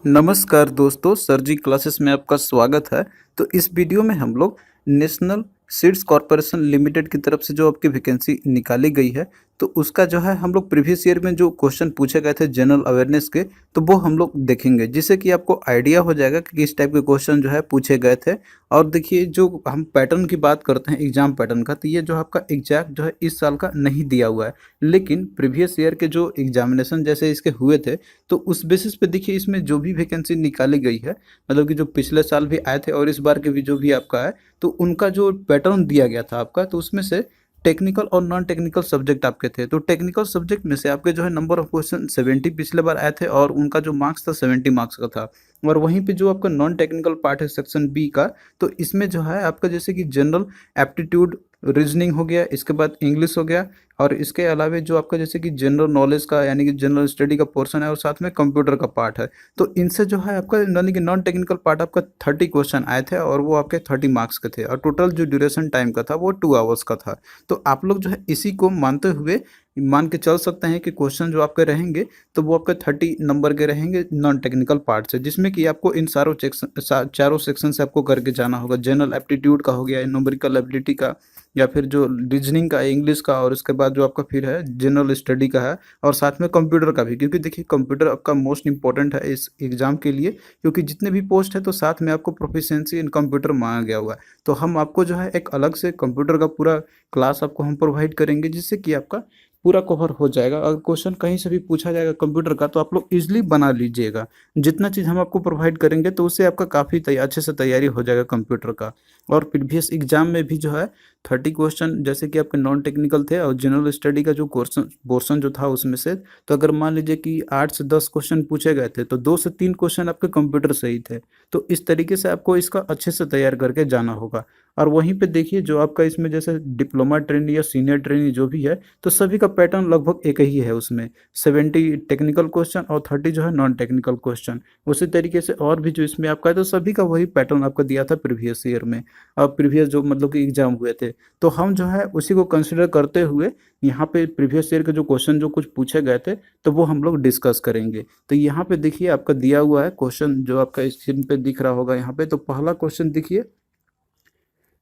नमस्कार दोस्तों, सर जी क्लासेस में आपका स्वागत है। तो इस वीडियो में हम लोग नेशनल सीड्स कॉरपोरेशन लिमिटेड की तरफ से जो आपकी वैकेंसी निकाली गई है, तो उसका जो है हम लोग प्रीवियस ईयर में जो क्वेश्चन पूछे गए थे जनरल अवेयरनेस के, तो वो हम लोग देखेंगे, जिससे कि आपको आइडिया हो जाएगा कि किस टाइप के क्वेश्चन जो है पूछे गए थे। और देखिए, जो हम पैटर्न की बात करते हैं एग्जाम पैटर्न का, तो ये जो आपका एग्जैक्ट जो है इस साल का नहीं दिया हुआ है, लेकिन प्रीवियस ईयर के जो एग्जामिनेशन जैसे इसके हुए थे, तो उस बेसिस पे देखिए इसमें जो भी वैकेंसी निकाली गई है, मतलब कि जो पिछले साल भी आए थे और इस बार के भी जो भी आपका है, तो उनका जो पैटर्न दिया गया था आपका, तो उसमें से टेक्निकल और नॉन टेक्निकल सब्जेक्ट आपके थे। तो टेक्निकल सब्जेक्ट में से आपके जो है नंबर ऑफ क्वेश्चन 70 पिछले बार आए थे और उनका जो मार्क्स था 70 मार्क्स का था। और वहीं पे जो आपका नॉन टेक्निकल पार्ट है सेक्शन बी का, तो इसमें जो है आपका जैसे कि जनरल एप्टीट्यूड, रीजनिंग हो गया, इसके बाद इंग्लिश हो गया, और इसके अलावा जो आपका जैसे कि जनरल नॉलेज का यानी कि जनरल स्टडी का पोर्शन है और साथ में कंप्यूटर का पार्ट है। तो इनसे जो है आपका यानी कि नॉन टेक्निकल पार्ट आपका 30 क्वेश्चन आए थे और वो आपके 30 मार्क्स के थे, और टोटल जो ड्यूरेशन टाइम का था वो 2 आवर्स का था। तो आप लोग जो है इसी को मानते हुए मान के चल सकते हैं कि क्वेश्चन जो आपके रहेंगे, तो वो आपके 30 नंबर के रहेंगे नॉन टेक्निकल पार्ट से, जिसमें कि आपको इन चारों सेक्शन से आपको करके जाना होगा। जनरल एप्टीट्यूड का हो गया, न्यूमेरिकल एबिलिटी का, या फिर जो रीजनिंग का है इंग्लिश का, और उसके बाद जो आपका फिर है जनरल स्टडी का है, और साथ में कंप्यूटर का भी, क्योंकि देखिए कंप्यूटर आपका मोस्ट इंपॉर्टेंट है इस एग्जाम के लिए, क्योंकि जितने भी पोस्ट है तो साथ में आपको प्रोफिशिएंसी इन कंप्यूटर मांगा गया हुआ है। तो हम आपको जो है एक अलग से कंप्यूटर का पूरा क्लास आपको हम प्रोवाइड करेंगे, जिससे कि आपका पूरा कवर हो जाएगा। अगर क्वेश्चन कहीं से भी पूछा जाएगा कंप्यूटर का, तो आप लोग इजीली बना लीजिएगा। जितना चीज़ हम आपको प्रोवाइड करेंगे, तो उससे आपका काफ़ी अच्छे से तैयारी हो जाएगा कंप्यूटर का। और प्रीवियस एग्जाम में भी जो है 30 क्वेश्चन जैसे कि आपके नॉन टेक्निकल थे, और जनरल स्टडी का जो क्वेश्चन पोर्शन जो था उसमें से, तो अगर मान लीजिए कि 8 से 10 क्वेश्चन पूछे गए थे, तो 2 से 3 क्वेश्चन आपके कंप्यूटर से ही थे। तो इस तरीके से आपको इसका अच्छे से तैयार करके जाना होगा। और वहीं पे देखिए, जो आपका इसमें जैसे डिप्लोमा ट्रेनी या सीनियर ट्रेनी जो भी है, तो सभी का पैटर्न लगभग एक ही है उसमें। 70 टेक्निकल क्वेश्चन और 30 जो है नॉन टेक्निकल क्वेश्चन। उसी तरीके से और भी जो इसमें आपका है, तो सभी का वही पैटर्न आपका दिया था प्रीवियस ईयर में, और प्रीवियस जो मतलब कि एग्जाम हुए थे। तो हम जो है उसी को कंसिडर करते हुए यहाँ पे प्रीवियस ईयर के जो क्वेश्चन जो कुछ पूछे गए थे, तो वो हम लोग डिस्कस करेंगे। तो यहाँ पे देखिए आपका दिया हुआ है क्वेश्चन, जो आपका स्क्रीन पे दिख रहा होगा यहाँ पे। तो पहला क्वेश्चन देखिए,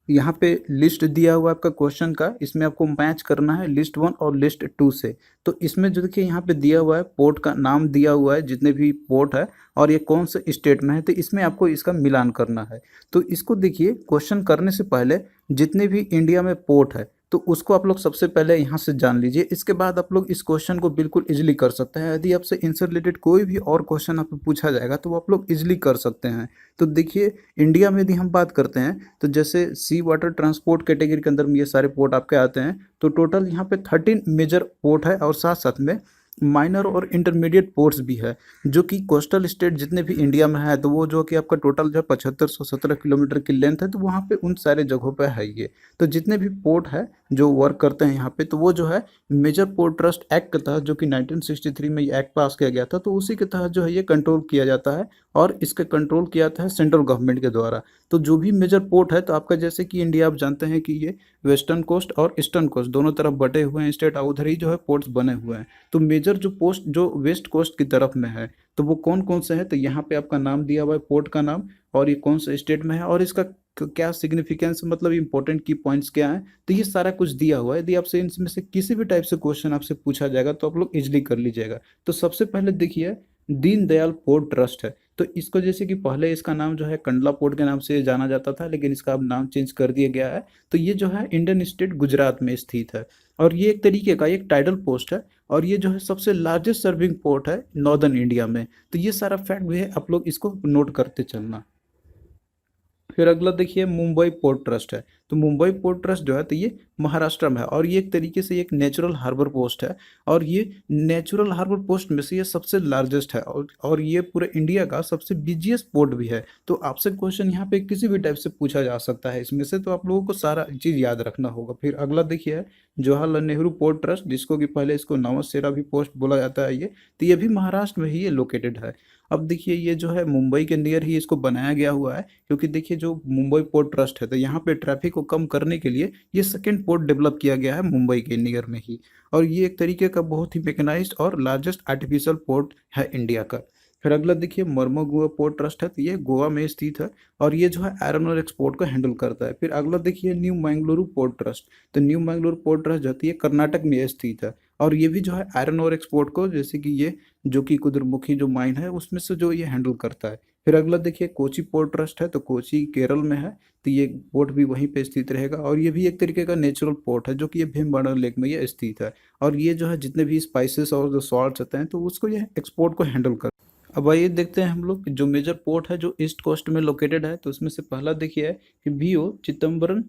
यहाँ पे लिस्ट दिया हुआ है आपका क्वेश्चन का, इसमें आपको मैच करना है लिस्ट 1 और लिस्ट 2 से। तो इसमें जो देखिए यहाँ पे दिया हुआ है पोर्ट का नाम दिया हुआ है, जितने भी पोर्ट है, और ये कौन से स्टेट में है, तो इसमें आपको इसका मिलान करना है। तो इसको देखिए, क्वेश्चन करने से पहले जितने भी इंडिया में पोर्ट है, तो उसको आप लोग सबसे पहले यहाँ से जान लीजिए। इसके बाद आप लोग इस क्वेश्चन को बिल्कुल इजीली कर सकते हैं। यदि आपसे इनसे रिलेटेड कोई भी और क्वेश्चन आपको पूछा जाएगा, तो वो आप लोग इजीली कर सकते हैं। तो देखिए, इंडिया में यदि हम बात करते हैं, तो जैसे सी वाटर ट्रांसपोर्ट कैटेगरी के अंदर में ये सारे पोर्ट आपके आते हैं। तो टोटल यहाँ पे 13 मेजर पोर्ट है, और साथ साथ में माइनर और इंटरमीडिएट पोर्ट्स भी है, जो कि कोस्टल स्टेट जितने भी इंडिया में है, तो वो जो कि आपका टोटल जो 7517 किलोमीटर की लेंथ है, तो वहाँ पे उन सारे जगहों पे है ये। तो जितने भी पोर्ट है जो वर्क करते हैं यहाँ पे, तो वो जो है मेजर पोर्ट ट्रस्ट एक्ट के तहत, जो कि 1963 में ये एक्ट पास किया गया था, तो उसी के तहत जो है ये कंट्रोल किया जाता है, और इसके कंट्रोल किया जाता है सेंट्रल गवर्नमेंट के द्वारा। तो जो भी मेजर पोर्ट है, तो आपका जैसे कि इंडिया आप जानते हैं कि ये वेस्टर्न कोस्ट और ईस्टर्न कोस्ट दोनों तरफ बटे हुए हैं स्टेट, और उधर ही जो है पोर्ट्स बने हुए हैं। तो मेजर जो पोस्ट जो वेस्ट कोस्ट की तरफ में है, तो वो कौन कौन से हैं, तो यहाँ पे आपका नाम दिया हुआ है पोर्ट का नाम, और ये कौन से स्टेट में है, और इसका क्या सिग्निफिकेंस, मतलब इंपॉर्टेंट की पॉइंट्स क्या हैं, तो ये सारा कुछ दिया हुआ है। यदि आपसे इनमें से किसी भी टाइप से क्वेश्चन आपसे पूछा जाएगा, तो आप लोग इजिली कर लीजिएगा। तो सबसे पहले देखिए, दीनदयाल पोर्ट ट्रस्ट है। तो इसको जैसे कि पहले इसका नाम जो है कंडला पोर्ट के नाम से जाना जाता था, लेकिन इसका अब नाम चेंज कर दिया गया है। तो ये जो है इंडियन स्टेट गुजरात में स्थित है, और ये एक तरीके का एक टाइडल पोस्ट है, और ये जो है सबसे लार्जेस्ट सर्विंग पोर्ट है नॉर्दर्न इंडिया में। तो ये सारा फैक्ट भी है, आप लोग इसको नोट करते चलना। फिर अगला देखिए, मुंबई पोर्ट ट्रस्ट है। तो मुंबई पोर्ट ट्रस्ट जो है, तो ये महाराष्ट्र में है, और ये एक तरीके से एक नेचुरल हार्बर पोस्ट है, और ये नेचुरल हार्बर पोस्ट में से ये सबसे लार्जेस्ट है, और ये पूरे इंडिया का सबसे बिजिएस्ट पोर्ट भी है। तो आपसे क्वेश्चन यहाँ पे किसी भी टाइप से पूछा जा सकता है इसमें से, तो आप लोगों को सारा चीज़ याद रखना होगा। फिर अगला देखिए, जवाहरलाल नेहरू पोर्ट ट्रस्ट, जिसको कि पहले इसको नवसेरा भी पोस्ट बोला जाता है ये, तो ये भी महाराष्ट्र में ही ये लोकेटेड है। अब देखिए, ये जो है मुंबई के नियर ही इसको बनाया गया हुआ है, क्योंकि देखिए जो मुंबई पोर्ट ट्रस्ट है, तो यहाँ पे ट्रैफिक को कम करने के लिए ये सेकेंड पोर्ट डेवलप किया गया है मुंबई के नियर में ही, और ये एक तरीके का बहुत ही मैकेनाइज्ड और लार्जेस्ट आर्टिफिशियल पोर्ट है इंडिया का। फिर अगला देखिए मर्मोगुआ पोर्ट ट्रस्ट है, तो ये गोवा में स्थित है और ये जो है आयरन और एक्सपोर्ट को हैंडल करता है। फिर अगला देखिए न्यू मैंगलुरु पोर्ट ट्रस्ट, तो न्यू मैंगलुरु पोर्ट ट्रस्ट जो है ये कर्नाटक में स्थित है और ये भी जो है आयरन और एक्सपोर्ट को, जैसे कि ये जो कि कुद्रेमुखी जो माइन है उसमें से जो ये हैंडल करता है। फिर अगला देखिए कोची पोर्ट ट्रस्ट है, तो कोची केरल में है, तो ये पोर्ट भी वहीं पे स्थित रहेगा और ये भी एक तरीके का नेचुरल पोर्ट है जो कि ये भीमबेटका लेक में ये स्थित है और ये जो है जितने भी स्पाइसेस और जो सॉल्ट्स होते हैं तो उसको ये एक्सपोर्ट को हैंडल कर। अब आइए देखते हैं हम लोग कि जो मेजर पोर्ट है जो ईस्ट कोस्ट में लोकेटेड है, तो उसमें से पहला देखिए है कि बीओ चिदम्बरम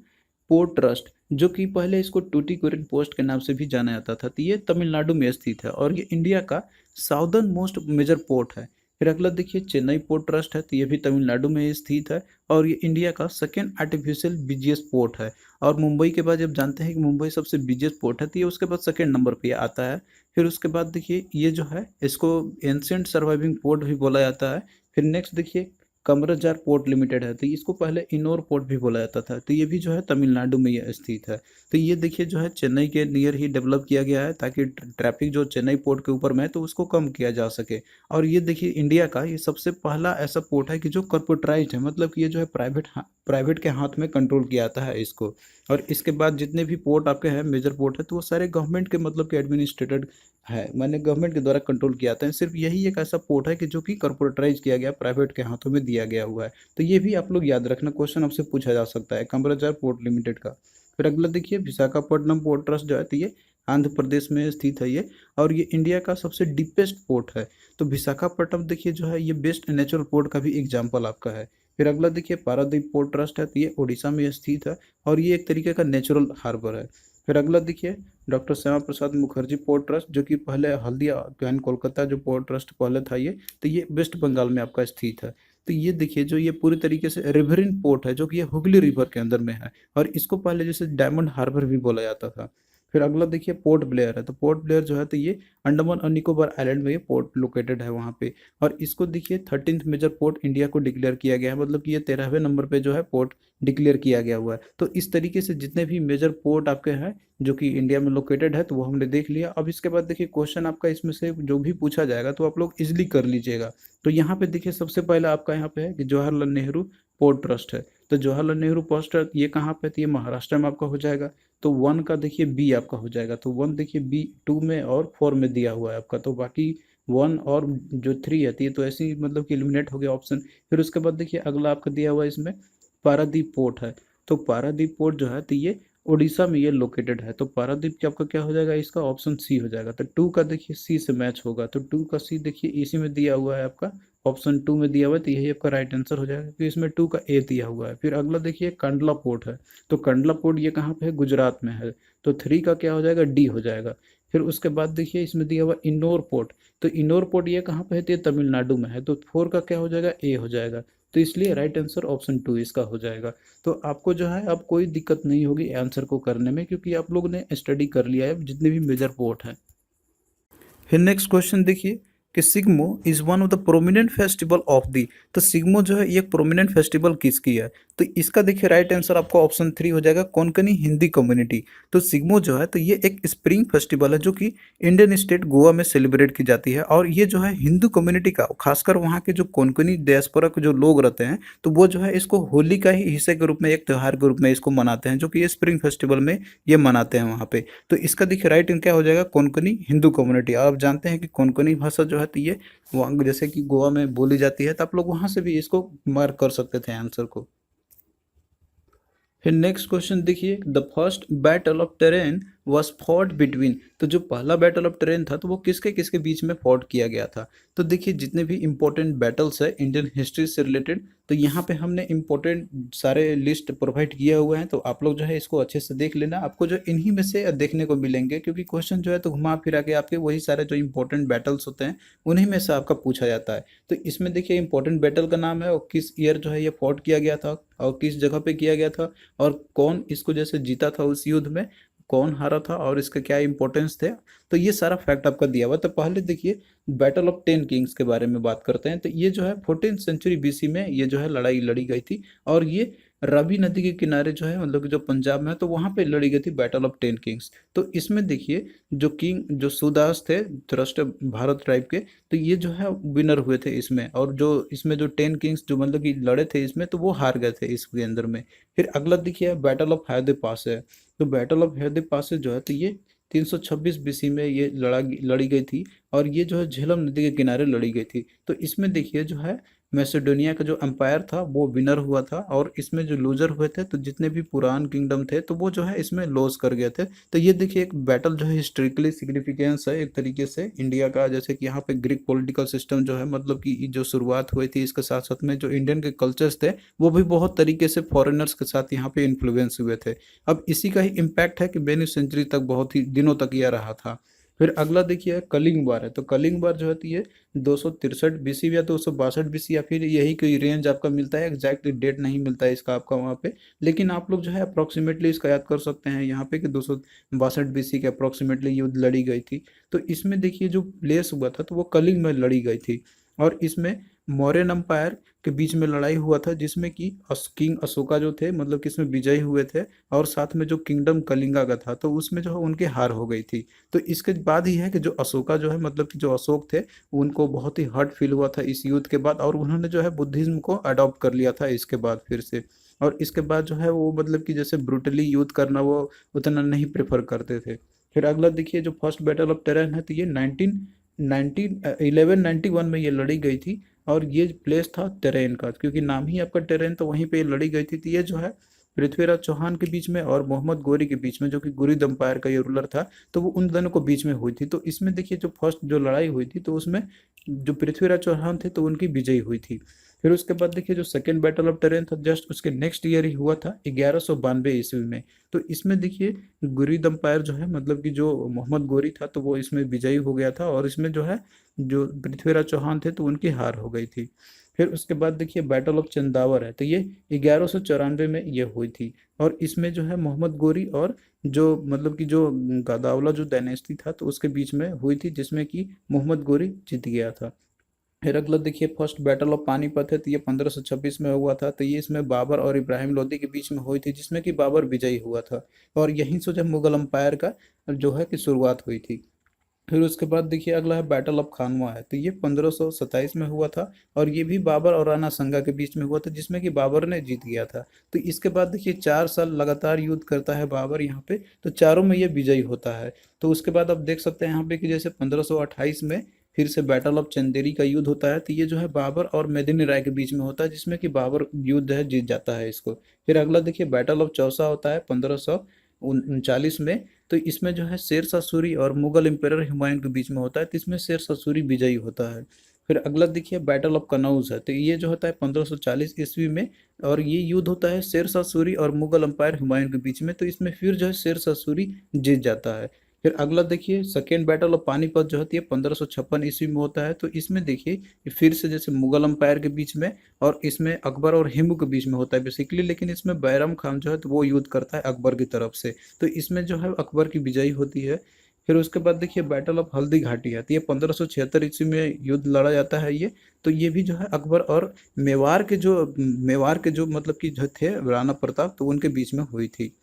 पोर्ट ट्रस्ट, जो कि पहले इसको टूटीकोरिन पोस्ट के नाम से भी जाना जाता था, तो ये तमिलनाडु में स्थित है और ये इंडिया का साउदर्न मोस्ट मेजर पोर्ट है। फिर अगला देखिए चेन्नई पोर्ट ट्रस्ट है, तो ये भी तमिलनाडु में स्थित है और ये इंडिया का सेकेंड आर्टिफिशियल बिजिएस्ट पोर्ट है और मुंबई के बाद जब जानते हैं कि मुंबई सबसे बिजिएस्ट पोर्ट है, तो ये उसके बाद सेकेंड नंबर पे आता है। फिर उसके बाद देखिए ये जो है इसको एंशिएंट सर्वाइविंग पोर्ट भी बोला जाता है। फिर नेक्स्ट देखिए कमरजार पोर्ट लिमिटेड है, तो इसको पहले इनोर पोर्ट भी बोला जाता था, तो ये भी जो है तमिलनाडु में ये स्थित है। तो ये देखिए जो है चेन्नई के नियर ही डेवलप किया गया है ताकि ट्रैफिक जो चेन्नई पोर्ट के ऊपर में है तो उसको कम किया जा सके। और ये देखिए इंडिया का ये सबसे पहला ऐसा पोर्ट है कि जो कॉर्पोरेटाइज्ड है, मतलब कि ये जो है प्राइवेट के हाथ में कंट्रोल किया जाता है इसको। और इसके बाद जितने भी पोर्ट आपके हैं मेजर पोर्ट है तो वो सारे गवर्नमेंट के, मतलब कि एडमिनिस्ट्रेटेड है, मैंने गवर्नमेंट के द्वारा कंट्रोल किया जाता है। सिर्फ यही एक ऐसा पोर्ट है कि जो कि कॉर्पोरेटाइज किया गया, प्राइवेट के हाथों में दिया गया हुआ है। तो ये भी आप लोग याद रखना, क्वेश्चन आपसे पूछा जा सकता है कमरजार पोर्ट लिमिटेड का। फिर अगला देखिए विशाखापट्टनम पोर्ट ट्रस्ट जो है, तो ये आंध्र प्रदेश में स्थित है ये और ये इंडिया का सबसे डीपेस्ट पोर्ट है। तो विशाखापट्टनम देखिए जो है ये बेस्ट नेचुरल पोर्ट का भी एग्जाम्पल आपका है। फिर अगला देखिए पारादीप पोर्ट ट्रस्ट है, तो ये उड़ीसा में स्थित है और ये एक तरीके का नेचुरल हार्बर है। फिर अगला देखिए doctor Shyama Prasad Mukherjee port trust, जो कि पहले हल्दिया एंड कोलकाता जो पोर्ट ट्रस्ट पहले था ये, तो ये वेस्ट बंगाल में आपका स्थित है। तो ये देखिए जो ये पूरी तरीके से रिवरिन पोर्ट है जो कि ये हुगली रिवर के अंदर में है और इसको पहले जैसे डायमंड हार्बर भी बोला जाता था। फिर अगला देखिए पोर्ट ब्लेयर है, तो पोर्ट ब्लेयर जो है तो ये अंडमान और निकोबार आइलैंड में ये पोर्ट लोकेटेड है वहाँ पे और इसको देखिए 13th मेजर पोर्ट इंडिया को डिक्लेयर किया गया है, मतलब कि ये 13वें नंबर पे जो है पोर्ट डिक्लेयर किया गया हुआ है। तो इस तरीके से जितने भी मेजर पोर्ट आपके हैं जो कि इंडिया में लोकेटेड है तो वो हमने देख लिया। अब इसके बाद देखिए क्वेश्चन आपका इसमें से जो भी पूछा जाएगा तो आप लोग इजिली कर लीजिएगा। तो यहाँ पे देखिए सबसे पहला आपका यहाँ पे है कि जवाहरलाल नेहरू पोर्ट ट्रस्ट है, तो जवाहरलाल नेहरू पोर्ट ट्रस्ट ये कहाँ पे है, तो ये महाराष्ट्र में आपका हो जाएगा। तो 1 का देखिए बी आपका हो जाएगा, तो 1 देखिए बी 2 में और 4 में दिया हुआ है आपका, तो बाकी 1 और जो 3 है तो ये तो ऐसे ही मतलब कि एलिमिनेट हो गया ऑप्शन। फिर उसके बाद देखिए अगला आपका दिया हुआ है इसमें पारादीप पोर्ट है, तो पारादीप पोर्ट जो है तो ये उड़ीसा में ये लोकेटेड है, तो पारादीप की आपका क्या हो जाएगा, इसका ऑप्शन सी हो जाएगा। तो 2 का देखिए सी से मैच होगा, तो 2 का सी देखिए इसी में दिया हुआ है आपका, ऑप्शन 2 में दिया हुआ है, तो यही आपका राइट आंसर हो जाएगा क्योंकि इसमें 2 का ए दिया हुआ है। फिर अगला देखिए कंडला पोर्ट है, तो कंडला पोर्ट ये कहाँ पे है, गुजरात में है, तो 3 का क्या हो जाएगा, डी हो जाएगा। फिर उसके बाद देखिए इसमें दिया हुआ इन्नोर पोर्ट, तो इन्नोर पोर्ट ये कहाँ पे है, तो ये तमिलनाडु में है, तो 4 का क्या हो जाएगा, ए हो जाएगा। तो इसलिए राइट आंसर ऑप्शन 2 इसका हो जाएगा। तो आपको जो है अब कोई दिक्कत नहीं होगी आंसर को करने में क्योंकि आप लोगों ने स्टडी कर लिया है जितने भी मेजर पोर्ट हैं। फिर नेक्स्ट क्वेश्चन देखिए कि Shigmo is one of the prominent festival of the, तो सिग्मो जो है ये प्रोमिनेंट फेस्टिवल किसकी है, तो इसका देखिए राइट आंसर आपका ऑप्शन 3 हो जाएगा, कोंकणी हिंदी कम्युनिटी। तो सिग्मो जो है तो ये एक स्प्रिंग फेस्टिवल है जो कि इंडियन स्टेट गोवा में सेलिब्रेट की जाती है और ये जो है हिंदू कम्युनिटी का, खासकर वहाँ के जो कोंकणी डियास्पोरा के जो लोग रहते हैं तो वो जो है इसको होली का ही हिस्से के रूप में, एक त्यौहार के रूप में इसको मनाते हैं, जो कि ये स्प्रिंग फेस्टिवल में ये मनाते हैं वहाँ पे। तो इसका देखिए राइट क्या हो जाएगा, कोंकणी हिंदू कम्युनिटी। और आप जानते हैं कि कोंकणी भाषा जो है तो ये वहाँ जैसे कि गोवा में बोली जाती है, तो आप लोग वहाँ से भी इसको मार्क कर सकते थे आंसर को। फिर नेक्स्ट क्वेश्चन देखिए, the first battle of terrain was fought between, तो जो पहला बैटल ऑफ टेरेन था तो वो किसके किसके बीच में फॉट किया गया था। तो देखिए जितने भी इंपॉर्टेंट बैटल्स है इंडियन हिस्ट्री से रिलेटेड, तो यहाँ पे हमने इंपॉर्टेंट सारे लिस्ट प्रोवाइड किए हुए हैं, तो आप लोग जो है इसको अच्छे से देख लेना, आपको जो इन्हीं में से देखने को मिलेंगे क्योंकि क्वेश्चन जो है तो घुमा फिरा के आपके वही सारे जो इंपॉर्टेंट बैटल्स होते हैं उन्हीं में से आपका पूछा जाता है। तो इसमें देखिए इंपॉर्टेंट बैटल का नाम है और किस ईयर जो है ये फॉट किया गया था और किस जगह पे किया गया था और कौन इसको जैसे जीता था उस युद्ध में, कौन हारा था और इसका क्या इंपॉर्टेंस थे, तो ये सारा फैक्ट आपका दिया हुआ। तो पहले देखिए बैटल ऑफ 10 किंग्स के बारे में बात करते हैं, तो ये जो है 14th सेंचुरी बीसी में ये जो है लड़ाई लड़ी गई थी और ये रावी नदी के किनारे जो है मतलब कि जो पंजाब में है, तो वहाँ पे लड़ी गई थी बैटल ऑफ 10 किंग्स। तो इसमें देखिए जो किंग जो सुदास थे थ्रस्ट भारत ट्राइब के, तो ये जो है विनर हुए थे इसमें। और जो इसमें जो 10 किंग्स जो मतलब कि लड़े थे इसमें, तो वो हार गए थे इसके अंदर में। फिर अगला देखिए बैटल ऑफ हैदे पास है। तो बैटल ऑफ हैदे पास जो है, तो ये 326 बीसी में ये लड़ी गई थी। और ये जो है झेलम नदी के किनारे लड़ी गई थी। तो इसमें देखिए जो है मैसेडोनिया का जो एम्पायर था वो विनर हुआ था, और इसमें जो लूजर हुए थे तो जितने भी पुरान किंगडम थे तो वो जो है इसमें लॉस कर गए थे। तो ये देखिए एक बैटल जो है हिस्ट्रिकली सिग्निफिकेंस है एक तरीके से इंडिया का। जैसे कि यहाँ पे ग्रीक पॉलिटिकल सिस्टम जो है मतलब कि जो शुरुआत हुई थी, इसके साथ साथ में जो इंडियन के कल्चर्स थे वो भी बहुत तरीके से फॉरेनर्स के साथ यहाँ पे इन्फ्लुएंस हुए थे। अब इसी का ही इम्पैक्ट है कि 12वीं सेंचुरी तक बहुत ही दिनों तक यह रहा था। फिर अगला देखिए कलिंग बार है। तो कलिंग बार जो है तो ये 263 बीसी या 262 बीसी या फिर यही कोई रेंज आपका मिलता है, एग्जैक्ट डेट नहीं मिलता है इसका आपका वहाँ पे। लेकिन आप लोग जो है अप्रोक्सीमेटली इसका याद कर सकते हैं यहाँ पे कि 262 बीसी के अप्रोक्सीमेटली युद्ध लड़ी गई थी। तो इसमें देखिए जो प्लेस हुआ था तो वो कलिंग में लड़ी गई थी। और इसमें मौर्यन अम्पायर के बीच में लड़ाई हुआ था, जिसमें कि किंग अशोका जो थे मतलब कि इसमें विजयी हुए थे। और साथ में जो किंगडम कलिंगा का था तो उसमें जो है उनकी हार हो गई थी। तो इसके बाद ही है कि जो अशोका जो है मतलब कि जो अशोक थे उनको बहुत ही हर्ट फील हुआ था इस युद्ध के बाद, और उन्होंने जो है बुद्धिज्म को अडॉप्ट कर लिया था इसके बाद फिर से। और इसके बाद जो है वो मतलब कि जैसे ब्रूटली युद्ध करना वो उतना नहीं प्रेफर करते थे। फिर अगला देखिए जो फर्स्ट बैटल ऑफ टेरन है, तो ये 1191 में ये लड़ी गई थी। और ये प्लेस था टेरेन का, क्योंकि नाम ही आपका टेरेन, तो वहीं पे ये लड़ी गई थी। तो ये जो है पृथ्वीराज चौहान के बीच में और मोहम्मद गोरी के बीच में, जो कि गुरिद एम्पायर का ये रूलर था, तो वो उन दोनों को बीच में हुई थी। तो इसमें देखिए जो फर्स्ट जो लड़ाई हुई थी तो उसमें जो पृथ्वीराज चौहान थे तो उनकी विजयी हुई थी। फिर उसके बाद देखिए जो सेकेंड बैटल ऑफ टेरेन था जस्ट उसके नेक्स्ट ईयर ही हुआ था 1192 ईस्वी में। तो इसमें देखिए गुरिद एम्पायर जो है मतलब कि जो मोहम्मद गोरी था तो वो इसमें विजयी हो गया था, और इसमें जो है जो पृथ्वीराज चौहान थे तो उनकी हार हो गई थी। फिर उसके बाद देखिए बैटल ऑफ चंदावर है। तो ये 1194 में ये हुई थी। और इसमें जो है मोहम्मद गोरी और जो मतलब कि जो गदावला जो डायनेस्टी था तो उसके बीच में हुई थी, जिसमें कि मोहम्मद गोरी जीत गया था। फिर अगला देखिए फर्स्ट बैटल ऑफ पानीपत है। तो ये 1526 में हुआ था। तो ये इसमें बाबर और इब्राहिम लोदी के बीच में हुई थी, जिसमें कि बाबर विजयी हुआ था। और यहीं से जो मुगल अम्पायर का जो है कि शुरुआत हुई थी। फिर उसके बाद देखिए अगला है बैटल ऑफ खानवा है। तो ये 1527 में हुआ था। और ये भी बाबर और राणा संगा के बीच में हुआ था, जिसमें कि बाबर ने जीत गया था। तो इसके बाद देखिए 4 साल लगातार युद्ध करता है बाबर यहाँ पे, तो चारों में ये विजयी होता है। तो उसके बाद आप देख सकते हैं यहाँ पे कि जैसे 1528 में फिर से बैटल ऑफ चंदेरी का युद्ध होता है। तो ये जो है बाबर और मेदिनी राय के बीच में होता है, जिसमें कि बाबर युद्ध है जीत जाता है इसको। फिर अगला देखिए बैटल ऑफ चौसा होता है 1539 में। तो इसमें जो है शेर शाह सूरी और मुगल एम्पायर हुमायूं के बीच में होता है, तो इसमें शेर शाह सूरी विजयी होता है। फिर अगला देखिए बैटल ऑफ कनौज है। तो ये जो होता है 1540 ईस्वी में। और ये युद्ध होता है शेर शाह सूरी और मुगल एम्पायर हुमायूं के बीच में। तो इसमें फिर जो है शेर शाह सूरी जीत जाता है। फिर अगला देखिए सेकेंड बैटल ऑफ पानीपत जो होती है 1556 ईस्वी में होता है। तो इसमें देखिए ये फिर से जैसे मुगल एम्पायर के बीच में और इसमें अकबर और हिमू के बीच में होता है बेसिकली, लेकिन इसमें बैरम खान जो है तो वो युद्ध करता है अकबर की तरफ से। तो इसमें जो है अकबर की विजयी होती है। फिर उसके बाद देखिए बैटल ऑफ हल्दी घाटी आती है 1576 ईस्वी में युद्ध लड़ा जाता है ये। तो ये भी जो है अकबर और मेवाड़ के जो मतलब कि जो थे राणा प्रताप, तो उनके बीच में हुई थी,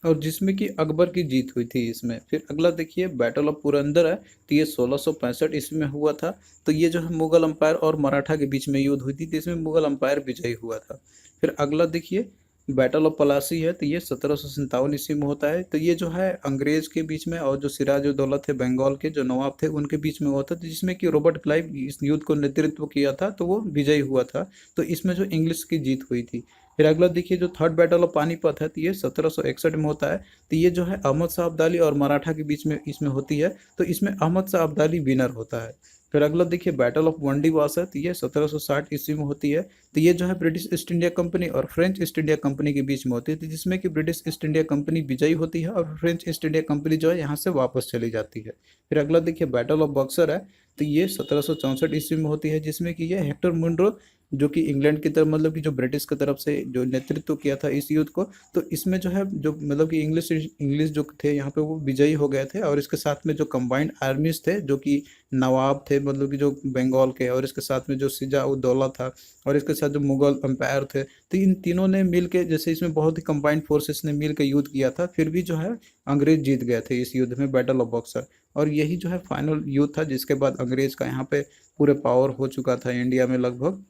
और जिसमें कि अकबर की जीत हुई थी इसमें। फिर अगला देखिए बैटल ऑफ पुरंदर है। तो ये 1665 ईस्वी में हुआ था। तो ये जो है मुगल एम्पायर और मराठा के बीच में युद्ध हुई थी, तो इसमें मुगल एम्पायर विजयी हुआ था। फिर अगला देखिए बैटल ऑफ पलासी है। तो ये 1757 ईस्वी में होता है। तो ये जो है अंग्रेज के बीच में और जो सिराजुद्दौला थे बंगाल के जो नवाब थे उनके बीच में हुआ था, तो जिसमें कि रॉबर्ट क्लाइव इस युद्ध को नेतृत्व किया था, तो वो विजयी हुआ था। तो इसमें जो इंग्लिश की जीत हुई थी। फिर अगला देखिए जो थर्ड बैटल ऑफ पानीपत है। तो ये 1761 में होता है। तो ये जो है अहमद शाह अब्दाली और मराठा के बीच में इसमें होती है। तो इसमें अहमद शाह अब्दाली विनर होता है। फिर अगला देखिए बैटल ऑफ वंडीवास है। तो ये 1760 ईस्वी में होती है। तो ये जो है ब्रिटिश ईस्ट इंडिया कंपनी और फ्रेंच ईस्ट इंडिया कंपनी के बीच में होती है, तो जिसमें कि ब्रिटिश ईस्ट इंडिया कंपनी विजयी होती है और फ्रेंच ईस्ट इंडिया कंपनी जो है यहाँ से वापस चली जाती है। फिर अगला देखिए बैटल ऑफ बक्सर है। तो ये 1764 ईस्वी में होती है, जिसमें कि ये हेक्टर मुनरो जो कि इंग्लैंड की तरफ मतलब कि जो ब्रिटिश की तरफ से जो नेतृत्व किया था इस युद्ध को। तो इसमें जो है जो मतलब कि इंग्लिश इंग्लिश जो थे यहाँ पे वो विजयी हो गए थे, और इसके साथ में जो कंबाइंड आर्मीज थे जो कि नवाब थे मतलब कि जो बंगाल के, और इसके साथ में जो सिजा उद दौला था, और इसके साथ जो मुगल एम्पायर थे, तो इन तीनों ने मिल के जैसे इसमें बहुत ही कंबाइंड फोर्सेस ने मिल के युद्ध किया था, फिर भी जो है अंग्रेज जीत गए थे इस युद्ध में, बैटल ऑफ बक्सर। और यही जो है फाइनल युद्ध था जिसके बाद अंग्रेज का यहाँ पे पूरे पावर हो चुका था इंडिया में लगभग।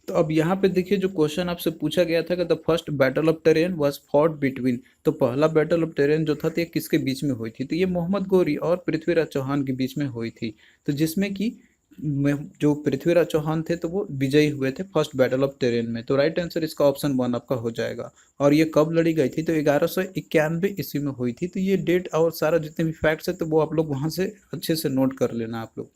तो अब यहाँ पे देखिए जो क्वेश्चन आपसे पूछा गया था कि the first battle of terrain was fought between, तो पहला बैटल ऑफ टेरेन जो था तो ये किसके बीच में हुई थी, तो ये मोहम्मद गौरी और पृथ्वीराज चौहान के बीच में हुई थी। तो जिसमें कि जो पृथ्वीराज चौहान थे तो वो विजयी हुए थे फर्स्ट बैटल ऑफ टेरेन में। तो राइट आंसर इसका ऑप्शन 1 आपका हो जाएगा। और ये कब लड़ी गई थी, तो 1191 ईस्वी में हुई थी। तो ये डेट और सारा जितने भी फैक्ट्स है तो वो आप लोग वहाँ से अच्छे से नोट कर लेना आप लोग।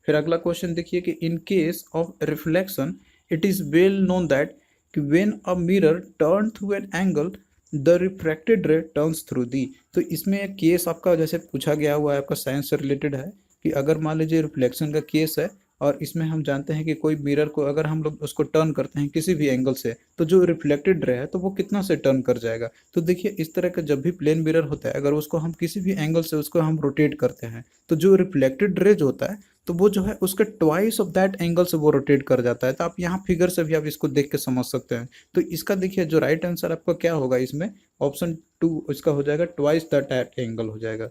फिर अगला क्वेश्चन देखिए कि in case of reflection it is well known that कि when a mirror turn through an angle the refracted ray turns through the. तो इसमें एक केस आपका जैसे पूछा गया हुआ है, आपका साइंस से रिलेटेड है कि अगर मान लीजिए रिफ्लेक्शन का केस है, और इसमें हम जानते हैं कि कोई मिरर को अगर हम लोग उसको टर्न करते हैं किसी भी एंगल से, तो जो रिफ्लेक्टेड रे है तो वो कितना से टर्न कर जाएगा। तो देखिए इस तरह का जब भी प्लेन मिरर होता है, अगर उसको हम किसी भी एंगल से उसको हम रोटेट करते हैं, तो जो रिफ्लेक्टेड रे जो होता है तो वो जो है उसके ट्वाइस ऑफ दैट एंगल से वो रोटेट कर जाता है। तो आप यहाँ फिगर से भी आप इसको देख के समझ सकते हैं। तो इसका देखिए जो राइट आंसर आपका क्या होगा इसमें, ऑप्शन 2 इसका हो जाएगा, ट्वाइस दैट एंगल हो जाएगा।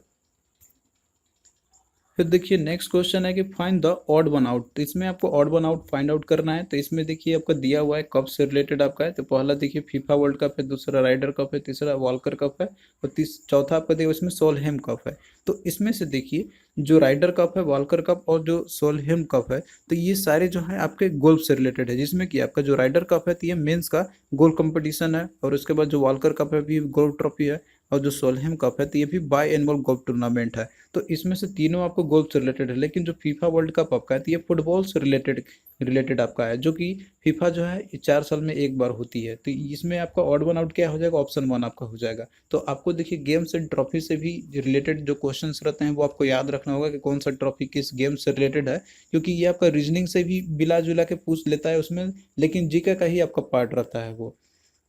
फिर देखिए नेक्स्ट क्वेश्चन है कि find the odd one out. तो इसमें आपको odd one out find out करना है। तो इसमें देखिए आपका दिया हुआ है कप से रिलेटेड आपका है। तो पहला देखिए फीफा वर्ल्ड कप है, दूसरा राइडर कप है, तीसरा वॉल्कर कप है, और चौथा आपका देखिए इसमें सोलहेम कप है। तो इसमें से देखिए जो राइडर कप है, वॉल्कर कप और जो सोलहेम कप है, तो ये सारे जो है आपके गोल्फ से रिलेटेड है। जिसमें कि आपका जो राइडर कप है तो ये मेंस का गोल्फ कंपटीशन है, और उसके बाद जो वॉल्कर कप है भी गोल्फ ट्रॉफी है, और जो सोलहेम कप है तो ये भी बाई एनुअल गोल्फ टूर्नामेंट है। तो इसमें से तीनों आपको गोल्फ से रिलेटेड है। लेकिन जो फीफा वर्ल्ड कप आपका है तो ये फुटबॉल से रिलेटेड रिलेटेड आपका है, जो कि फीफा जो है 4 साल में एक बार होती है। तो इसमें आपका ऑड वन आउट क्या हो जाएगा, ऑप्शन 1 आपका हो जाएगा। तो आपको देखिए गेम्स एंड ट्रॉफी से भी रिलेटेड जो क्वेश्चंस रहते हैं वो आपको याद रखना होगा कि कौन सा ट्रॉफी किस गेम से रिलेटेड है, क्योंकि ये आपका रीजनिंग से भी मिला जुला के पूछ लेता है उसमें, लेकिन जीके का ही आपका पार्ट रहता है वो।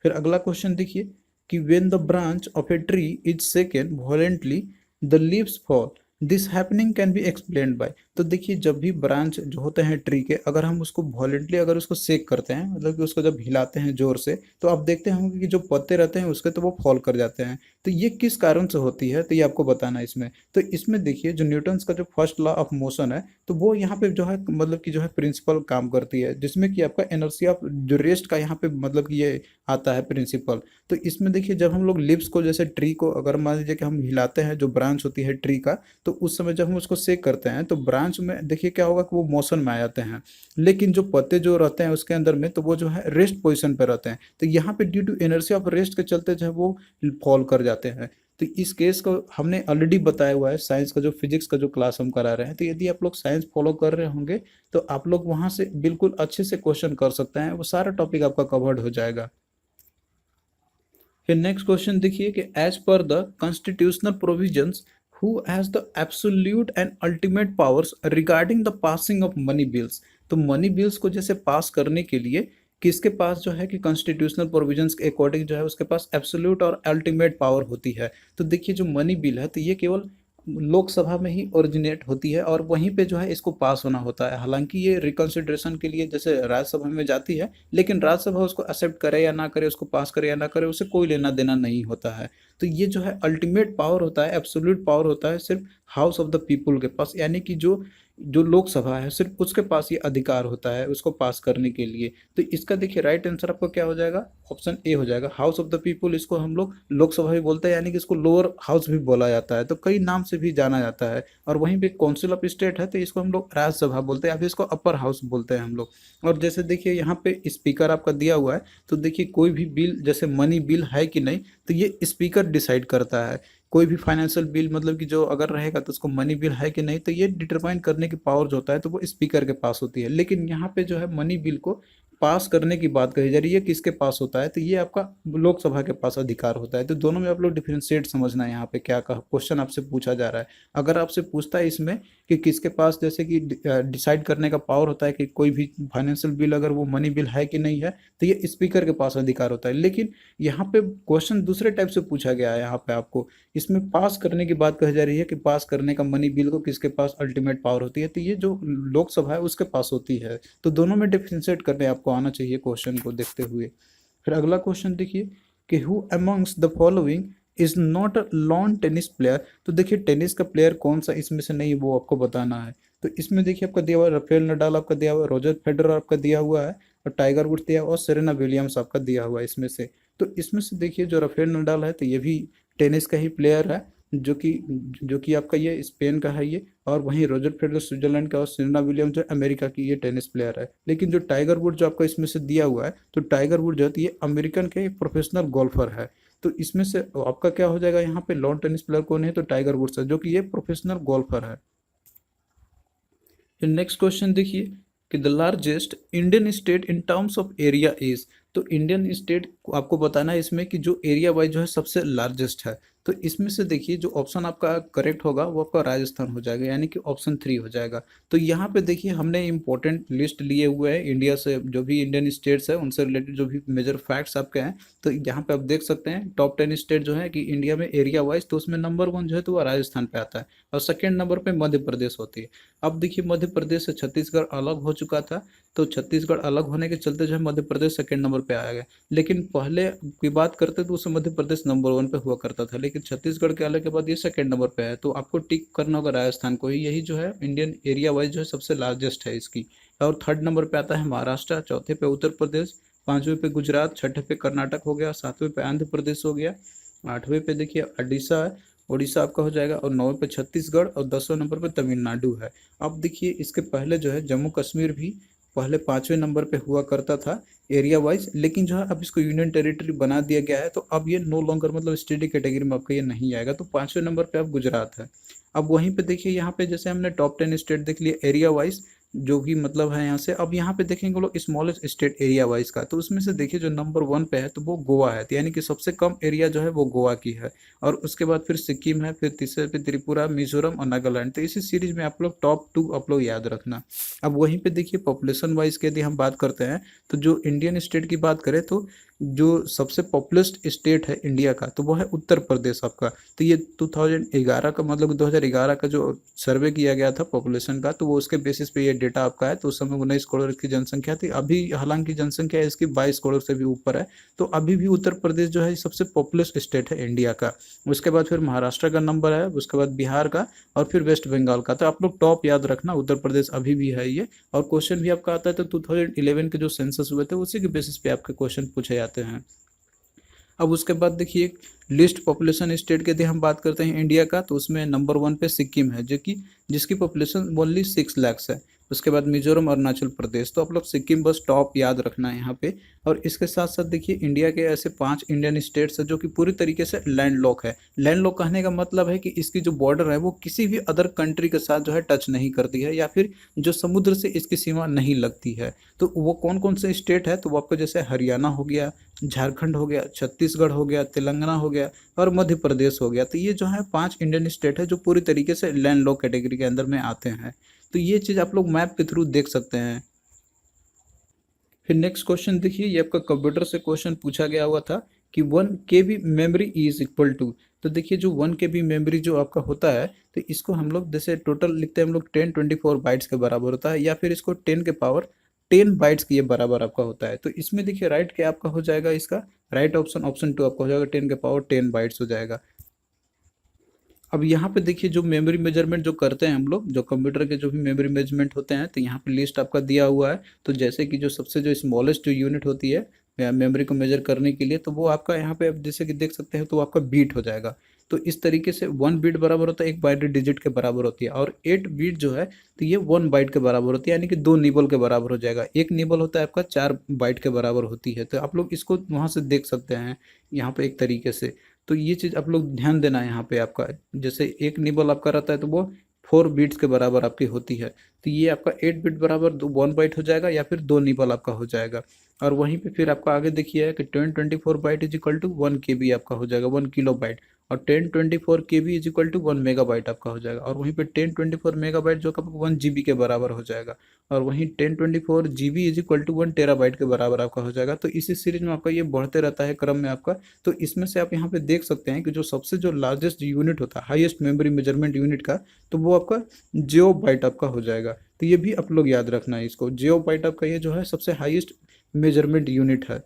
फिर अगला क्वेश्चन देखिए कि when the branch of a tree is shaken violently the leaves fall, this happening can be explained bye. तो देखिए जब भी ब्रांच जो होते हैं ट्री के, अगर हम उसको वॉलेंटली अगर उसको शेक करते हैं, मतलब कि उसको जब हिलाते हैं जोर से, तो आप देखते होंगे कि जो पत्ते रहते हैं उसके तो वो फॉल कर जाते हैं। तो ये किस कारण से होती है, तो ये आपको बताना है इसमें। तो इसमें देखिए जो न्यूटन्स का जो फर्स्ट लॉ ऑफ मोशन है, तो वो यहाँ पे जो है मतलब कि जो है प्रिंसिपल काम करती है, जिसमें कि आपका इनर्शिया ऑफ जो रेस्ट का यहाँ पे मतलब कि ये आता है प्रिंसिपल। तो इसमें देखिए जब हम लोग लिप्स को जैसे ट्री को अगर मान लीजिए कि हम हिलाते हैं, जो ब्रांच होती है ट्री का, तो उस समय जब हम उसको शेक करते हैं तो ब्रांच में देखिए क्या होगा कि वो मोशन में आ जाते हैं, लेकिन जो पत्ते जो रहते हैं उसके अंदर में तो वो जो है रेस्ट पोजीशन पे रहते हैं। तो यहाँ पे due to inertia of rest के चलते जो है वो फॉल कर जाते हैं। तो इस केस को हमने ऑलरेडी बताया हुआ है साइंस का जो फिजिक्स का जो क्लास हम करा रहे हैं। तो यदि आप लोग साइंस फॉलो कर रहे होंगे तो आप लोग वहाँ से बिल्कुल अच्छे से क्वेश्चन कर सकते हैं, वो सारा टॉपिक आपका कवर्ड हो जाएगा। फिर नेक्स्ट क्वेश्चन देखिए कि as per the constitutional provisions who has the absolute and ultimate powers regarding the passing of money bills. तो मनी बिल्स को जैसे पास करने के लिए किसके पास जो है कि कॉन्स्टिट्यूशनल प्रोविजंस के अकॉर्डिंग जो है उसके पास एब्सोल्यूट और अल्टीमेट पावर होती है। तो देखिए जो मनी बिल है तो ये केवल लोकसभा में ही ओरिजिनेट होती है, और वहीं पे जो है इसको पास होना होता है। हालांकि ये रिकंसिडरेशन के लिए जैसे राज्यसभा में जाती है, लेकिन राज्यसभा उसको एक्सेप्ट करे या ना करे, उसको पास करे या ना करे, उससे कोई लेना देना नहीं होता है। तो ये जो है अल्टीमेट पावर होता है, एब्सोल्यूट पावर होता है सिर्फ हाउस ऑफ द पीपुल के पास, यानी कि जो जो लोकसभा है सिर्फ उसके पास ये अधिकार होता है उसको पास करने के लिए। तो इसका देखिए राइट आंसर आपको क्या हो जाएगा, ऑप्शन ए हो जाएगा, हाउस ऑफ द पीपुल। इसको हम लोग लोकसभा भी बोलते हैं, यानी कि इसको लोअर हाउस भी बोला जाता है, तो कई नाम से भी जाना जाता है। और वहीं पे काउंसिल ऑफ स्टेट है तो इसको हम लोग राज्यसभा बोलते हैं, या फिर इसको अपर हाउस बोलते हैं हम लोग। और जैसे देखिए यहाँ पे स्पीकर आपका दिया हुआ है, तो देखिए कोई भी बिल जैसे मनी बिल है कि नहीं, तो ये स्पीकर डिसाइड करता है कोई भी फाइनेंशियल बिल मतलब कि जो अगर रहेगा तो उसको मनी बिल है कि नहीं, तो ये डिटरमाइन करने की पावर जो होता है तो वो स्पीकर के पास होती है। लेकिन यहाँ पे जो है मनी बिल को पास करने की बात कही जा रही है, किसके पास होता है, तो ये आपका लोकसभा के पास अधिकार होता है। तो दोनों में आप लोग डिफरेंशिएट समझना है यहाँ पे क्या क्वेश्चन आपसे पूछा जा रहा है। अगर आपसे पूछता है इसमें कि किसके पास जैसे कि डिसाइड करने का पावर होता है कि कोई भी फाइनेंशियल बिल अगर वो मनी बिल है कि नहीं है, तो ये स्पीकर के पास अधिकार होता है। लेकिन यहाँ पे क्वेश्चन दूसरे टाइप से पूछा गया है। यहाँ पे आपको इसमें पास करने की बात कही जा रही है कि पास करने का मनी बिल को किसके पास अल्टीमेट पावर होती है, तो ये जो लोकसभा है उसके पास होती है। तो दोनों में डिफरेंशिएट करने आपको आना चाहिए क्वेश्चन को देखते हुए। फिर अगला क्वेश्चन देखिए कि who amongst the following is not a lawn tennis player. तो देखिए टेनिस का प्लेयर कौन सा इसमें से नहीं, वो आपको बताना है। तो इसमें देखिए आपका दिया हुआ है राफेल नडाल आपका दिया हुआ है, रोजर फेडरर आपका दिया हुआ है, और टाइगर वुड्स दिया हुआ और सेरेना विलियम्स आपका दिया हुआ है इसमें से। तो इसमें से देखिए जो राफेल नडाल है तो ये भी टेनिस का ही प्लेयर है, जो कि आपका ये स्पेन का है ये। और वहीं रोजर फेडरर स्विट्जरलैंड का और सेरेना विलियम्स जो अमेरिका की ये टेनिस प्लेयर है। लेकिन जो टाइगर वुड जो आपका इसमें से दिया हुआ है, तो टाइगर वुड जो है ये अमेरिकन के एक प्रोफेशनल गोल्फर है। तो इसमें से आपका क्या हो जाएगा, यहाँ पे लॉन टेनिस प्लेयर कौन है, तो टाइगर वुड्स है, जो कि ये प्रोफेशनल गोल्फर है। नेक्स्ट क्वेश्चन देखिए कि the largest Indian state in terms of area is. तो इंडियन स्टेट आपको बताना है इसमें कि जो एरिया वाइज जो है सबसे लार्जेस्ट है। तो इसमें से देखिए जो ऑप्शन आपका करेक्ट होगा वो आपका राजस्थान हो जाएगा, यानी कि ऑप्शन 3 हो जाएगा। तो यहाँ पे देखिए हमने इंपॉर्टेंट लिस्ट लिए हुए हैं इंडिया से, जो भी इंडियन स्टेट्स है उनसे रिलेटेड जो भी मेजर फैक्ट्स आपके हैं। तो यहाँ पे आप देख सकते हैं टॉप 10 स्टेट जो है कि इंडिया में एरिया वाइज, तो उसमें नंबर 1 जो है तो वह राजस्थान पे आता है, और सेकेंड नंबर पे मध्य प्रदेश होती है। अब देखिए मध्य प्रदेश से छत्तीसगढ़ अलग हो चुका था, तो छत्तीसगढ़ अलग होने के चलते जो है मध्य प्रदेश सेकंड नंबर पे आ गया। लेकिन पहले की बात करते तो उसमें मध्य प्रदेश नंबर 1 पे हुआ करता था, लेकिन छत्तीसगढ़ के आने के बाद ये सेकंड नंबर पे है। तो आपको टिक करना होगा राजस्थान को ही, यही जो है इंडियन एरिया वाइज जो है सबसे लार्जेस्ट है इसकी। और थर्ड नंबर पे आता है महाराष्ट्र, चौथे पे उत्तर प्रदेश, पांचवें पे गुजरात, छठे पे कर्नाटक हो गया, सातवें पे आंध्र प्रदेश हो गया, आठवें पे देखिए उड़ीसा है, उड़ीसा आपका हो जाएगा, और नौवें पे छत्तीसगढ़, और 10वें नंबर पे तमिलनाडु है। अब देखिए इसके पहले जो है जम्मू कश्मीर भी पहले 5वें नंबर पे हुआ करता था एरिया वाइज, लेकिन जो है अब इसको यूनियन टेरिटरी बना दिया गया है, तो अब ये नो लॉन्गर मतलब स्टेट कैटेगरी में आपका ये नहीं आएगा। तो 5वें नंबर पे अब गुजरात है। अब वहीं पे देखिए यहाँ पे जैसे हमने टॉप 10 स्टेट देख लिए एरिया वाइज, जो भी मतलब है यहाँ से। अब यहाँ पे देखेंगे लोग स्मॉलेस्ट स्टेट एरिया वाइज का, तो उसमें से देखिए जो नंबर 1 पे है तो वो गोवा है, तो यानी कि सबसे कम एरिया जो है वो गोवा की है। और उसके बाद फिर सिक्किम है, फिर तीसरे पे त्रिपुरा, मिजोरम और नागालैंड। तो इसी सीरीज में आप लोग टॉप 2 आप लोग याद रखना। अब वहीं पे देखिए पॉपुलेशन वाइज के यदि हम बात करते हैं, तो जो इंडियन स्टेट की बात करें तो जो सबसे पॉपुलेस्ट स्टेट है इंडिया का तो वो है उत्तर प्रदेश आपका। तो ये 2011 का मतलब 2011 का जो सर्वे किया गया था पॉपुलेशन का, तो वो उसके बेसिस पे ये डेटा आपका है। तो उस समय 19 करोड़ की जनसंख्या थी, अभी हालांकि जनसंख्या इसकी 22 करोड़ से भी ऊपर है। तो अभी भी उत्तर प्रदेश जो है सबसे पॉपुलस स्टेट है इंडिया का। उसके बाद फिर महाराष्ट्र का नंबर है, उसके बाद बिहार का, और फिर वेस्ट बंगाल का। तो आप लोग टॉप याद रखना, उत्तर प्रदेश अभी भी है ये। और क्वेश्चन भी आपका आता है तो 2011 के जो सेंसस हुए थे उसी के बेसिस पे आपके क्वेश्चन पूछे जाते हैं। अब उसके बाद देखिए लिस्ट पॉपुलेशन स्टेट के यदि हम बात करते हैं इंडिया का, तो उसमें नंबर 1 पे सिक्किम है, जो कि जिसकी पॉपुलेशन ओनली 6 लाख है। उसके बाद मिजोरम, अरुणाचल प्रदेश। तो आप लोग सिक्किम बस टॉप याद रखना है यहाँ पे। और इसके साथ साथ देखिए इंडिया के ऐसे 5 इंडियन स्टेट्स है जो कि पूरी तरीके से लैंड लॉक है। लैंड लॉक कहने का मतलब है कि इसकी जो बॉर्डर है वो किसी भी अदर कंट्री के साथ जो है टच नहीं करती है, या फिर जो समुद्र से इसकी सीमा नहीं लगती है। तो वो कौन कौन से स्टेट है, तो वो आपको जैसे हरियाणा हो गया, झारखंड हो गया, छत्तीसगढ़ हो गया, तेलंगाना हो गया, और मध्य प्रदेश हो गया। तो ये जो है 5 इंडियन स्टेट है जो पूरी तरीके से लैंड लॉक कैटेगरी के अंदर में आते हैं। तो ये चीज़ आप लोग मैप के थ्रू देख सकते हैं। फिर नेक्स्ट क्वेश्चन देखिए, ये आपका कंप्यूटर से क्वेश्चन पूछा गया हुआ था कि 1 KB memory is equal to. तो देखिए जो 1 KB मेमोरी जो आपका होता है, तो इसको हम लोग जैसे टोटल लिखते हैं हम लोग 1024 बाइट्स के बराबर होता है, या फिर इसको 10 के पावर 10 बाइट्स के ये बराबर आपका होता है। तो इसमें देखिए राइट क्या आपका हो जाएगा, इसका राइट ऑप्शन ऑप्शन 2 आपका हो जाएगा, 10 के पावर 10 बाइट्स हो जाएगा। अब यहाँ पे देखिए जो मेमोरी मेजरमेंट जो करते हैं हम लोग, जो कंप्यूटर के जो भी मेमोरी मेजरमेंट होते हैं, तो यहाँ पे लिस्ट आपका दिया हुआ है। तो जैसे कि जो सबसे जो स्मॉलेस्ट जो यूनिट होती है मेमोरी को मेजर करने के लिए, तो वो आपका यहाँ पे आप जैसे कि देख सकते हैं तो आपका बीट हो जाएगा। तो इस तरीके से 1 बीट बराबर होता है 1 बाइनरी डिजिट के बराबर होती है, और 8 बीट जो है तो ये 1 बाइट के बराबर होती है, यानी कि 2 निबल के बराबर हो जाएगा। एक निबल होता है आपका 4 बाइट के बराबर होती है। तो आप लोग इसको वहाँ से देख सकते हैं यहाँ पे एक तरीके से। तो ये चीज़ आप लोग ध्यान देना है यहाँ पे आपका। जैसे एक निबल आपका रहता है तो वो 4 बिट्स के बराबर आपकी होती है, तो ये आपका 8 बिट बराबर 1 बाइट हो जाएगा या फिर 2 निबल आपका हो जाएगा। और वहीं पे फिर आपका आगे देखिए कि 1024 byte is equal to 1 KB आपका हो जाएगा, 1 किलोबाइट। और 1024 KB is equal to 1 megabyte आपका हो जाएगा। और वहीं पे 1024 मेगाबाइट जो कि 1 GB के बराबर हो जाएगा। और वहीं 1024 GB is equal to 1 TB के बराबर आपका हो जाएगा। तो इसी सीरीज में आपका ये बढ़ते रहता है क्रम में आपका। तो इसमें से आप यहाँ पे देख सकते हैं कि जो सबसे जो लार्जेस्ट यूनिट होता है, हाईएस्ट मेमोरी मेजरमेंट यूनिट का, तो वो आपका जियोबाइट आपका हो जाएगा। तो ये भी आप लोग याद रखना है इसको, जियोबाइट आपका ये जो है सबसे हाईएस्ट मेजरमेंट यूनिट है।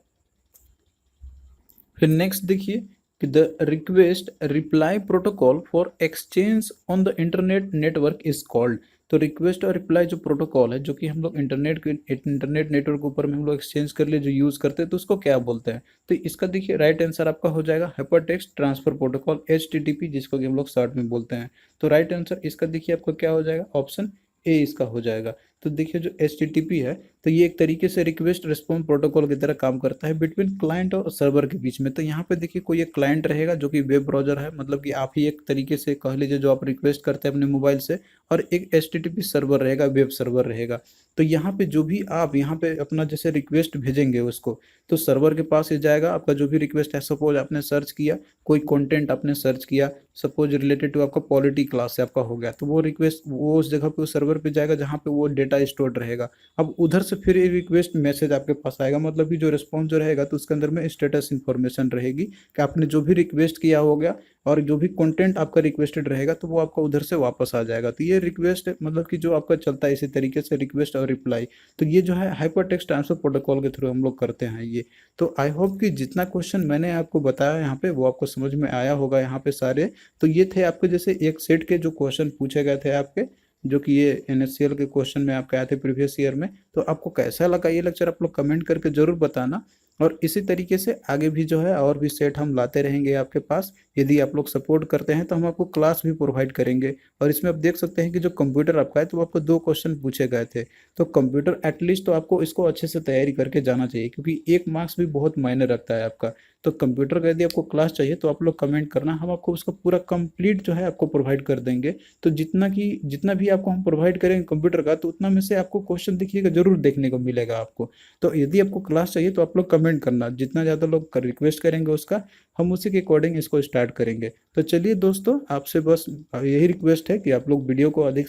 फिर नेक्स्ट देखिए कि the request reply protocol for exchange on the internet network is called. तो रिक्वेस्ट और रिप्लाई जो प्रोटोकॉल है जो कि हम लोग इंटरनेट नेटवर्क के ऊपर में हम लोग एक्सचेंज कर लिए जो यूज़ करते हैं, तो उसको क्या बोलते हैं। तो इसका देखिए राइट आंसर आपका हो जाएगा hyper text transfer protocol, HTTP, जिसको कि हम लोग शॉर्ट में बोलते हैं। तो राइट आंसर इसका देखिए आपका क्या हो जाएगा, ऑप्शन ए इसका हो जाएगा। तो देखिए जो HTTP है तो ये एक तरीके से रिक्वेस्ट रिस्पॉन्स प्रोटोकॉल की तरह काम करता है बिटवीन क्लाइंट और सर्वर के बीच में। तो यहाँ पे देखिए कोई एक क्लाइंट रहेगा जो कि वेब ब्राउजर है, मतलब कि आप ही एक तरीके से कह लीजिए जो आप रिक्वेस्ट करते हैं अपने मोबाइल से, और एक HTTP सर्वर रहेगा, वेब सर्वर रहेगा। तो यहाँ पे जो भी आप यहाँ पे अपना जैसे रिक्वेस्ट भेजेंगे उसको, तो सर्वर के पास ही जाएगा आपका जो भी रिक्वेस्ट है। सपोज आपने सर्च किया, कोई कंटेंट आपने सर्च किया, सपोज रिलेटेड टू आपका पॉलिटी क्लास से आपका हो गया, तो वो रिक्वेस्ट वो उस जगह पे उस सर्वर पे जाएगा जहाँ पे वो डेटा स्टोर्ड रहेगा। अब उधर से फिर रिक्वेस्ट मैसेज आपके पास आएगा, मतलब कि जो रिस्पॉन्स जो रहेगा तो उसके अंदर में स्टेटस इन्फॉर्मेशन रहेगी कि आपने जो भी रिक्वेस्ट किया हो गया, और जो भी कंटेंट आपका रिक्वेस्टेड रहेगा तो वो आपका उधर से वापस आ जाएगा। तो ये रिक्वेस्ट मतलब कि जो आपका चलता है इसी तरीके से रिक्वेस्ट और रिप्लाई। तो ये जो है हाइपर टेक्स्ट ट्रांसफर प्रोटोकॉल के थ्रू हम लोग करते हैं ये। तो आई होप कि जितना क्वेश्चन मैंने आपको बताया यहाँ पे वो आपको समझ में आया होगा यहाँ पे सारे। तो ये थे आपके जैसे एक सेट के जो क्वेश्चन पूछे गए थे आपके, जो कि ये NSCL के क्वेश्चन में आपके आए थे प्रीवियस ईयर में। तो आपको कैसा लगा ये लेक्चर आप लोग कमेंट करके जरूर बताना। और इसी तरीके से आगे भी जो है और भी सेट हम लाते रहेंगे आपके पास। यदि आप लोग सपोर्ट करते हैं तो हम आपको क्लास भी प्रोवाइड करेंगे। और इसमें आप देख सकते हैं कि जो कंप्यूटर आपका है तो आपको 2 क्वेश्चन पूछे गए थे। तो कंप्यूटर एटलीस्ट तो आपको इसको अच्छे से तैयारी करके जाना चाहिए, क्योंकि 1 मार्क्स भी बहुत मायने रखता है आपका। तो कंप्यूटर का यदि आपको क्लास चाहिए तो आप लोग कमेंट करना, हम आपको उसका पूरा कंप्लीट जो है आपको प्रोवाइड कर देंगे। तो जितना भी आपको हम प्रोवाइड करेंगे कंप्यूटर का, तो उतना में से आपको क्वेश्चन देखिएगा जरूर देखने को मिलेगा आपको। तो यदि आपको क्लास चाहिए तो आप लोग कमेंट करना, जितना ज़्यादा लोग रिक्वेस्ट करेंगे उसका हम उसी के अकॉर्डिंग इसको स्टार्ट करेंगे। तो चलिए दोस्तों, आपसे बस यही रिक्वेस्ट है कि आप लोग वीडियो को अधिक